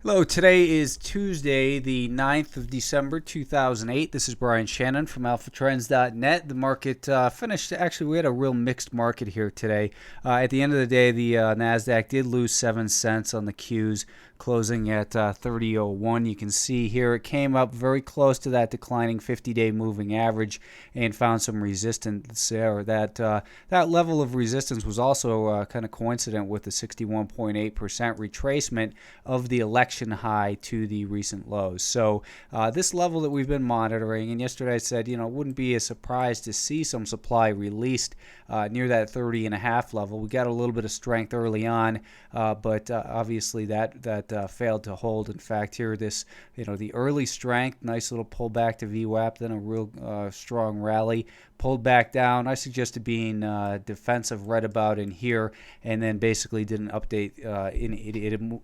Hello, today is Tuesday, the 9th of December, 2008. This is Brian Shannon from AlphaTrends.net. The market finished, actually, we had a real mixed market here today. At the end of the day, the NASDAQ did lose 7 cents on the Qs, closing at 30.01. You can see here it came up very close to that declining 50-day moving average and found some resistance there. That level of resistance was also kind of coincident with the 61.8% retracement of the election high to the recent lows. So this level that we've been monitoring, and yesterday I said, it wouldn't be a surprise to see some supply released near that 30.5 level. We got a little bit of strength early on, but obviously that failed to hold. In fact, here the early strength, nice little pullback to VWAP, then a real strong rally, pulled back down. I suggested being defensive right about in here, and then basically didn't update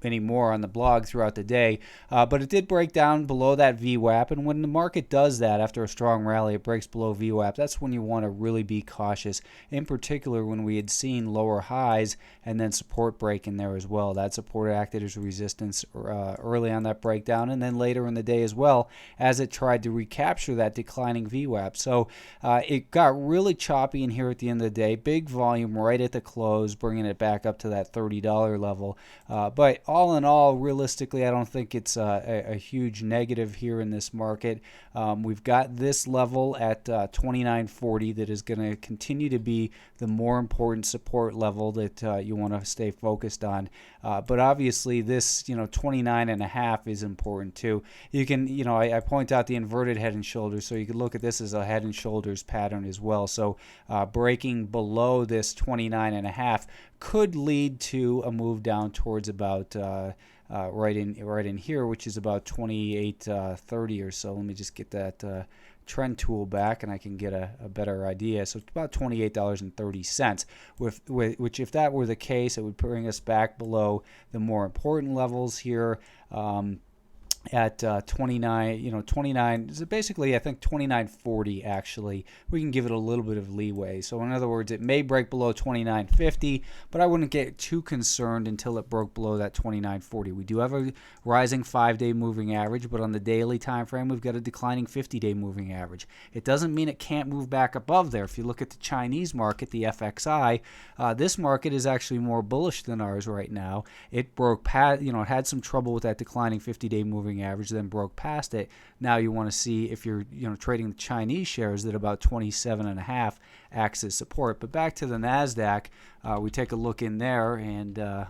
any more on the blog throughout the day. But it did break down below that VWAP, and when the market does that after a strong rally, it breaks below VWAP, that's when you want to really be cautious, in particular when we had seen lower highs and then support break in there as well. That support acted as resistance early on that breakdown, and then later in the day as well as it tried to recapture that declining VWAP. So it got really choppy in here at the end of the day. Big volume right at the close, bringing it back up to that $30 level. But all in all, realistically, I don't think it's a huge negative here in this market. We've got this level at 29.40 that is going to continue to be the more important support level that you want to stay focused on. But obviously, this 29.5 is important too. You can I point out the inverted head and shoulders, so you could look at this as a head and shoulders pattern as well. So breaking below this 29.5 could lead to a move down towards about right in here, which is about 28.30 or so. Let me just get that trend tool back and I can get a better idea. So it's about $28.30, which if that were the case, it would bring us back below the more important levels here. At 29, so basically I think 29.40 actually. We can give it a little bit of leeway. So in other words, it may break below 29.50, but I wouldn't get too concerned until it broke below that 29.40. We do have a rising 5-day moving average, but on the daily time frame, we've got a declining 50-day moving average. It doesn't mean it can't move back above there. If you look at the Chinese market, the FXI, this market is actually more bullish than ours right now. It broke past, it had some trouble with that declining 50-day moving average, then broke past it. Now you want to see if you're trading the Chinese shares that about 27.5 acts as support. But back to the NASDAQ, we take a look in there, and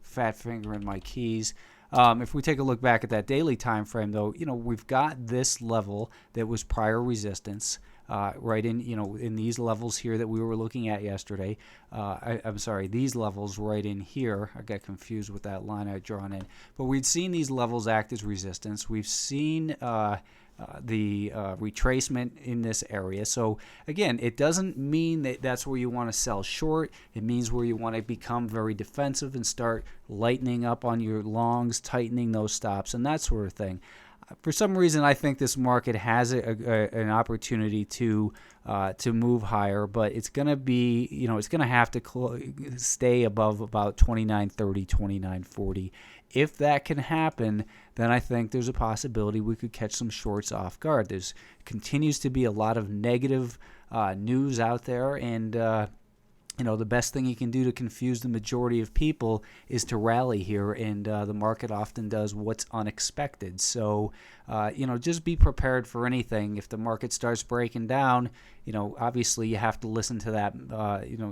fat finger in my keys. If we take a look back at that daily time frame, though, we've got this level that was prior resistance. Right in these levels here that we were looking at yesterday. I'm sorry, these levels right in here. I got confused with that line I had drawn in. But we'd seen these levels act as resistance. We've seen the retracement in this area. So again, it doesn't mean that that's where you want to sell short. It means where you want to become very defensive and start lightening up on your longs, tightening those stops, and that sort of thing. For some reason, I think this market has an opportunity to move higher, but it's going to be, it's going to have to stay above about 29.30, 29.40. If that can happen, then I think there's a possibility we could catch some shorts off guard. There's continues to be a lot of negative news out there, and the best thing you can do to confuse the majority of people is to rally here, and the market often does what's unexpected. So, just be prepared for anything. If the market starts breaking down, obviously you have to listen to that,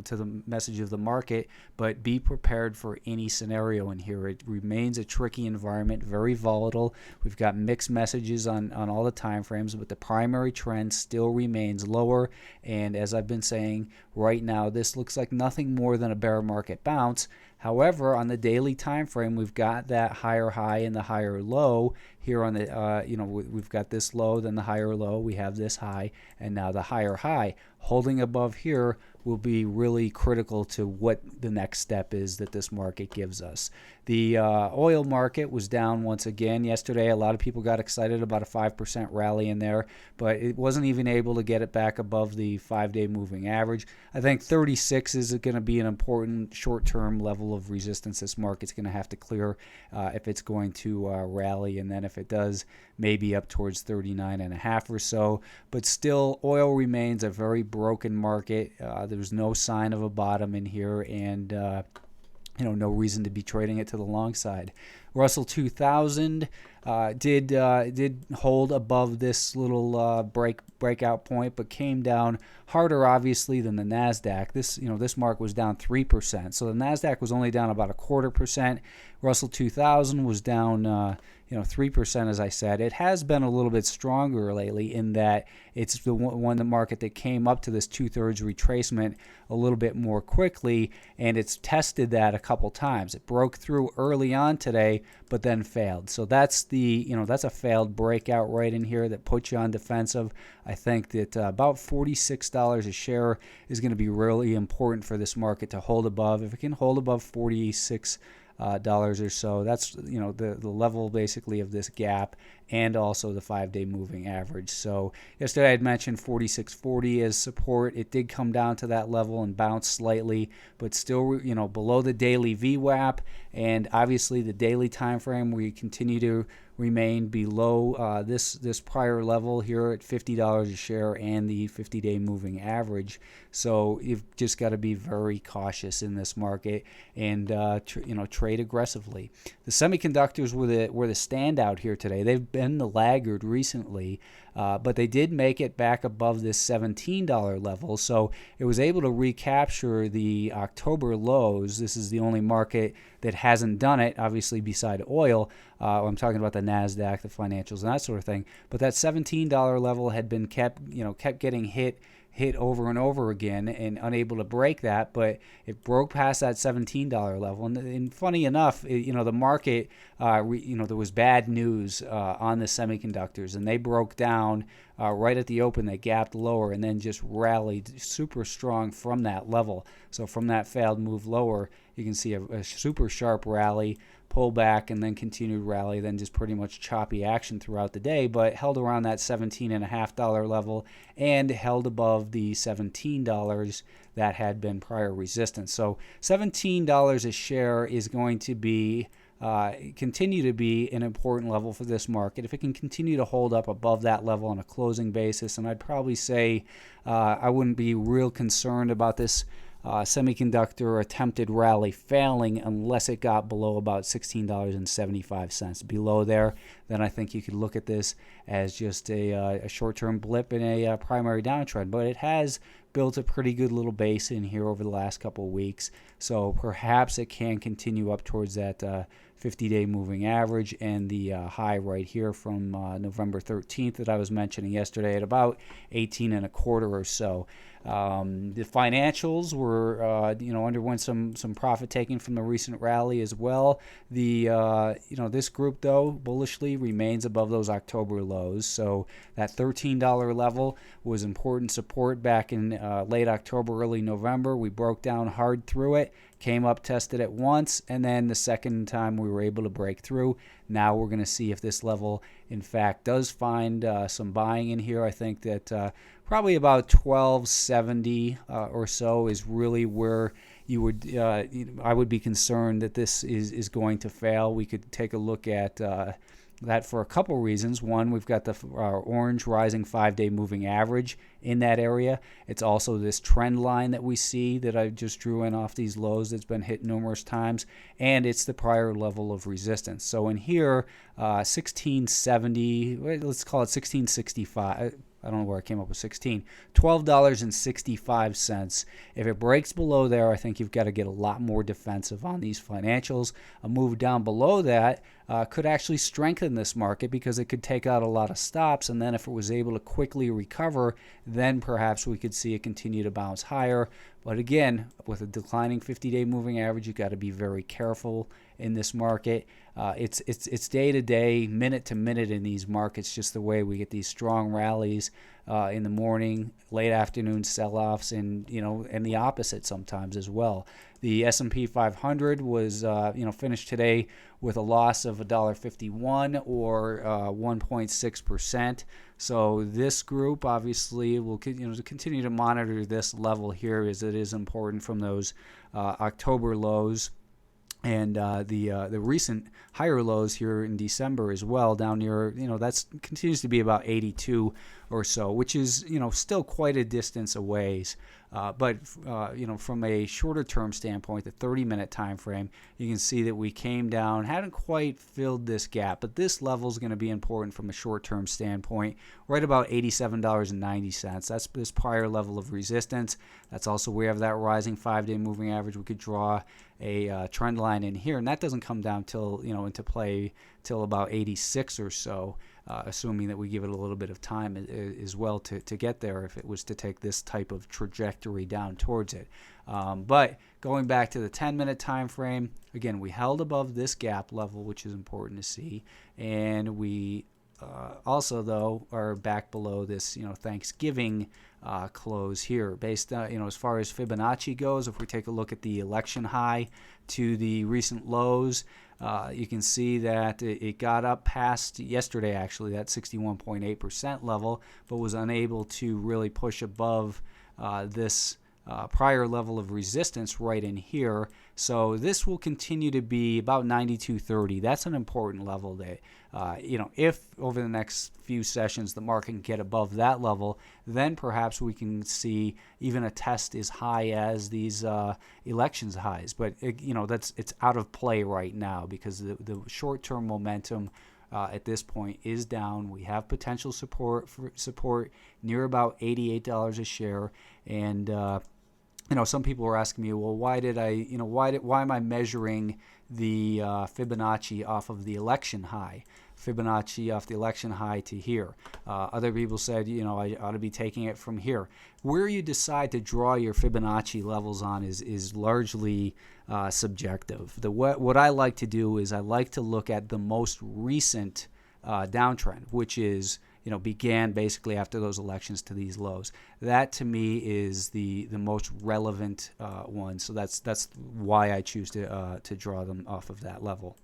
to the message of the market, but be prepared for any scenario in here. It remains a tricky environment, very volatile. We've got mixed messages on all the time frames, but the primary trend still remains lower. And as I've been saying, right now, this looks like nothing more than a bear market bounce. However, on the daily time frame, we've got that higher high and the higher low here on the, we've got this low, then the higher low, we have this high, and now the higher high. Holding above here will be really critical to what the next step is that this market gives us. The oil market was down once again yesterday. A lot of people got excited about a 5% rally in there, but it wasn't even able to get it back above the 5-day moving average. I think 36 is going to be an important short-term level of resistance this market's going to have to clear if it's going to rally, and then if it does, maybe up towards 39.5 or so. But still, oil remains a very broken market. There's no sign of a bottom in here, and no reason to be trading it to the long side. Russell 2000 did hold above this little breakout point, but came down harder, obviously, than the Nasdaq. This mark was down 3%, so the Nasdaq was only down about 0.25%. Russell 2000 was down 3%, as I said. It has been a little bit stronger lately in that it's the one the market that came up to this 2/3 retracement a little bit more quickly, and it's tested that a couple times. It broke through early on today, but then failed. So that's that's a failed breakout right in here that puts you on defensive. I think that about $46 a share is going to be really important for this market to hold above. If it can hold above $46 or so, that's the level basically of this gap, and also the 5-day moving average. So yesterday I had mentioned 46.40 as support. It did come down to that level and bounce slightly, but still below the daily VWAP, and obviously the daily time frame we continue to remain below this prior level here at $50 a share and the 50-day moving average. So you've just got to be very cautious in this market and trade aggressively. The semiconductors were the standout here today. They've been the laggard recently, but they did make it back above this $17 level. So it was able to recapture the October lows. This is the only market that hasn't done it, obviously, beside oil. I'm talking about the Nasdaq, the financials, and that sort of thing. But that $17 level had been kept getting hit over and over again and unable to break that, but it broke past that $17 level. And funny enough, the market, there was bad news on the semiconductors, and they broke down right at the open. They gapped lower and then just rallied super strong from that level. So from that failed move lower, you can see a super sharp rally, pull back, and then continued rally, then just pretty much choppy action throughout the day, but held around that $17.50 level and held above the $17 that had been prior resistance. So $17 a share is going to be continue to be an important level for this market. If it can continue to hold up above that level on a closing basis, and I'd probably say I wouldn't be real concerned about this semiconductor attempted rally failing unless it got below about $16.75. Below there, then I think you could look at this as just a short-term blip in a primary downtrend. But it has built a pretty good little base in here over the last couple of weeks, so perhaps it can continue up towards that 50-day moving average and the high right here from November 13th that I was mentioning yesterday at about 18.25 or so. The financials were, underwent some profit taking from the recent rally as well. This group, though, bullishly remains above those October lows. So that $13 level was important support back in late October, early November. We broke down hard through it, came up, tested it once, and then the second time we were able to break through. Now we're going to see if this level, in fact, does find some buying in here. I think that probably about 1270 or so is really where you would I would be concerned that this is going to fail. We could take a look at that for a couple reasons. One, we've got the orange rising 5-day moving average in that area. It's also this trend line that we see that I just drew in off these lows that's been hit numerous times, and it's the prior level of resistance. So in here, 1670, let's call it 1665. I don't know where I came up with 16. $12.65. If it breaks below there, I think you've got to get a lot more defensive on these financials. A move down below that could actually strengthen this market because it could take out a lot of stops. And then if it was able to quickly recover, then perhaps we could see it continue to bounce higher. But again, with a declining 50-day moving average, you've got to be very careful in this market. It's day to day, minute to minute in these markets, just the way we get these strong rallies in the morning, late afternoon sell-offs, and and the opposite sometimes as well. The S&P 500 was finished today with a loss of $1.51 or 1.6%. So this group obviously will continue to monitor this level here, as it is important from those October lows. And the recent higher lows here in December as well, down near, that continues to be about 82 or so, which is, still quite a distance away. But from a shorter term standpoint, the 30-minute time frame, you can see that we came down, hadn't quite filled this gap, but this level is going to be important from a short term standpoint, right about $87.90. That's this prior level of resistance. That's also where we have that rising 5-day moving average. We could draw a trend line in here, and that doesn't come down till into play till about 86 or so, assuming that we give it a little bit of time as well to get there if it was to take this type of trajectory down towards it. But going back to the 10-minute time frame, again, we held above this gap level, which is important to see, and we also, though, are back below this, Thanksgiving close here. Based on, as far as Fibonacci goes, if we take a look at the election high to the recent lows, you can see that it got up past yesterday, actually, that 61.8% level, but was unable to really push above this prior level of resistance right in here. So this will continue to be about 92.30. That's an important level that, if over the next few sessions the market can get above that level, then perhaps we can see even a test as high as these elections highs. But, it's out of play right now because the short-term momentum at this point is down. We have potential support near about $88 a share, and some people were asking me, well, why am I measuring the Fibonacci off of the election high? Fibonacci off the election high to here. Other people said, I ought to be taking it from here. Where you decide to draw your Fibonacci levels on is largely subjective. What I like to do is I like to look at the most recent downtrend, which is began basically after those elections to these lows. That to me is the most relevant one. So that's why I choose to draw them off of that level.